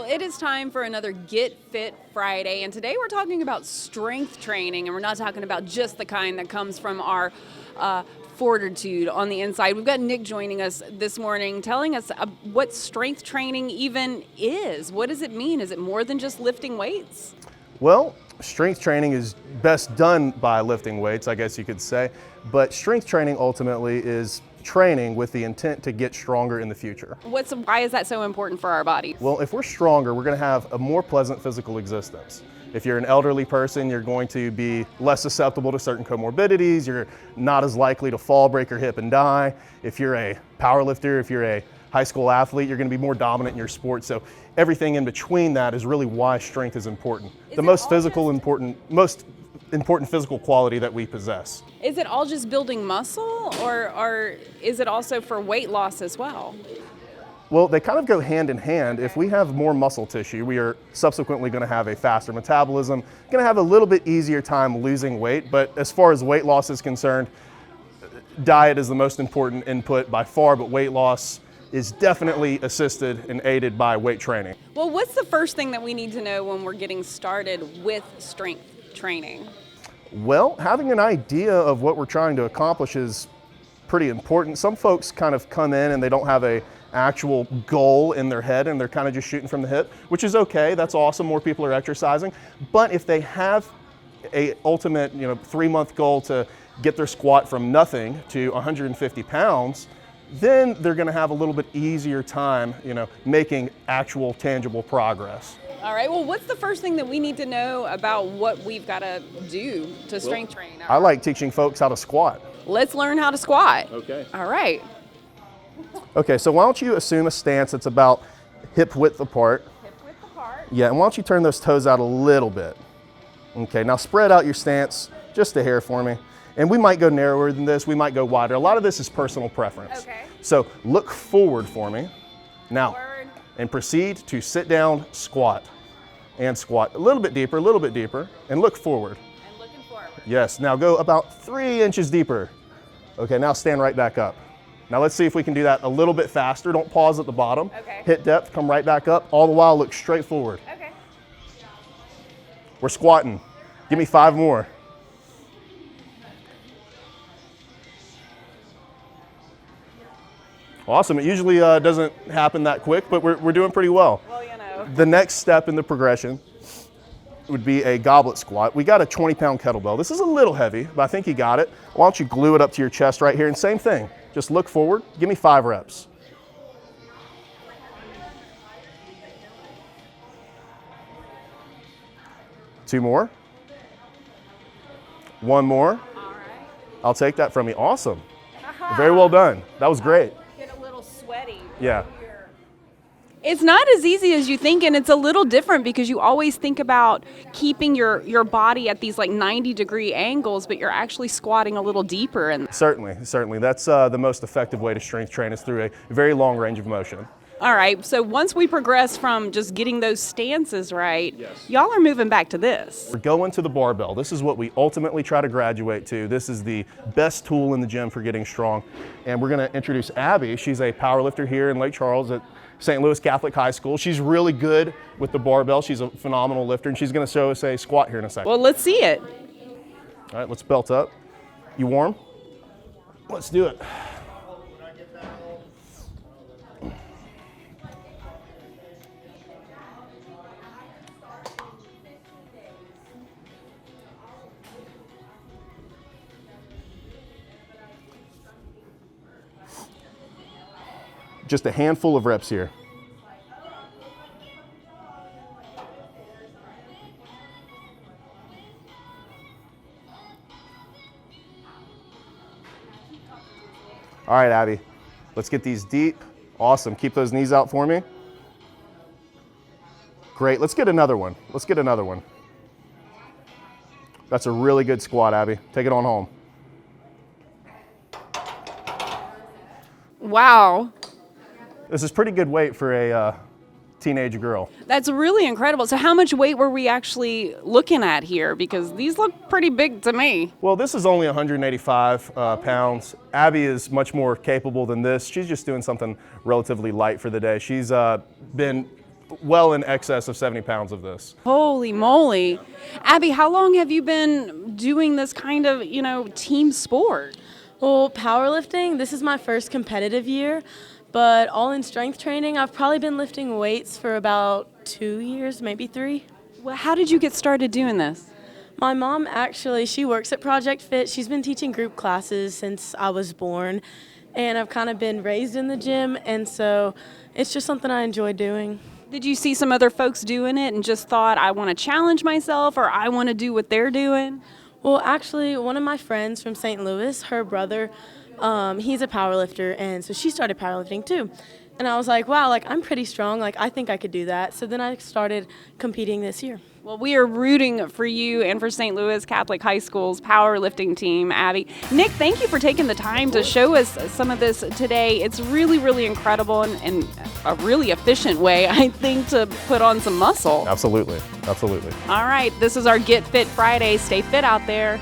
Well, it is time for another Get Fit Friday, and today we're talking about strength training, and we're not talking about just the kind that comes from our fortitude on the inside. We've got Nick joining us this morning, telling us what strength training even is. What does it mean? Is it more than just lifting weights? Well, strength training is best done by lifting weights, I guess you could say, but strength training ultimately is training with the intent to get stronger in the future. Why is that so important for our bodies? Well, if we're stronger, we're going to have a more pleasant physical existence. If you're an elderly person, you're going to be less susceptible to certain comorbidities. You're not as likely to fall, break your hip, and die. If you're a power lifter, if you're a high school athlete, you're going to be more dominant in your sport. So everything in between that is really why strength is important. The most important physical quality that we possess. Is it all just building muscle, or is it also for weight loss as well? Well, they kind of go hand in hand. If we have more muscle tissue, we are subsequently going to have a faster metabolism, going to have a little bit easier time losing weight. But as far as weight loss is concerned, diet is the most important input by far, but weight loss is definitely assisted and aided by weight training. Well, what's the first thing that we need to know when we're getting started with strength training? Well, having an idea of what we're trying to accomplish is pretty important. Some folks kind of come in and they don't have a actual goal in their head and they're kind of just shooting from the hip, which is okay. That's awesome. More people are exercising. But if they have a ultimate, 3-month goal to get their squat from nothing to 150 pounds, then they're going to have a little bit easier time, making actual tangible progress. All right, well, what's the first thing that we need to know about what we've got to do to strength train? I like teaching folks how to squat. Let's learn how to squat. Okay. All right. Okay, so why don't you assume a stance that's about hip width apart. Hip width apart. Yeah, and why don't you turn those toes out a little bit. Okay, now spread out your stance just a hair for me. And we might go narrower than this, we might go wider. A lot of this is personal preference. Okay. So look forward for me. Now, Forward. and proceed to sit down, squat, and squat. A little bit deeper, and look forward. And looking forward. Yes, now go about 3 inches deeper. Okay, now stand right back up. Now let's see if we can do that a little bit faster. Don't pause at the bottom. Okay. Hit depth, come right back up. All the while, look straight forward. Okay. We're squatting. Give me 5 more. Awesome. It usually doesn't happen that quick, but we're doing pretty well. Well, The next step in the progression would be a goblet squat. We got a 20-pound kettlebell. This is a little heavy, but I think you got it. Why don't you glue it up to your chest right here? And same thing, just look forward. Give me 5 reps. Two more. 1 more. All right. I'll take that from you. Awesome. Very well done. That was great. Get a little sweaty. Yeah. It's not as easy as you think, and it's a little different because you always think about keeping your body at these like 90-degree angles, but you're actually squatting a little deeper. And Certainly. That's the most effective way to strength train is through a very long range of motion. all right, so once we progress from just getting those stances right, Yes. y'all are moving back to this. We're going to the barbell. This is what we ultimately try to graduate to. This is the best tool in the gym for getting strong. And we're going to introduce Abby. She's a powerlifter here in Lake Charles at St. Louis Catholic High School. She's really good with the barbell. She's a phenomenal lifter, and she's going to show us a squat here in a second. Well, let's see it. All right, let's belt up. You warm? Let's do it. Just a handful of reps here. All right, Abby, let's get these deep. Awesome, keep those knees out for me. Great, let's get another one. That's a really good squat, Abby. Take it on home. Wow. This is pretty good weight for a teenage girl. That's really incredible. So how much weight were we actually looking at here? Because these look pretty big to me. Well, this is only 185 pounds. Abby is much more capable than this. She's just doing something relatively light for the day. She's been well in excess of 70 pounds of this. Holy moly. Abby, how long have you been doing this kind of, team sport? Well, powerlifting, this is my first competitive year, but all in strength training, I've probably been lifting weights for about 2 years, maybe 3. Well, how did you get started doing this? My mom actually, she works at Project Fit. She's been teaching group classes since I was born, and I've kind of been raised in the gym, and so it's just something I enjoy doing. Did you see some other folks doing it and just thought, I want to challenge myself or I want to do what they're doing? Well, actually, one of my friends from St. Louis, her brother, he's a powerlifter, and so she started powerlifting too. And I was like, wow, I'm pretty strong. I think I could do that. So then I started competing this year. Well, we are rooting for you and for St. Louis Catholic High School's powerlifting team, Abby. Nick, thank you for taking the time to show us some of this today. It's really, really incredible and a really efficient way, I think, to put on some muscle. Absolutely. Absolutely. All right, this is our Get Fit Friday. Stay fit out there.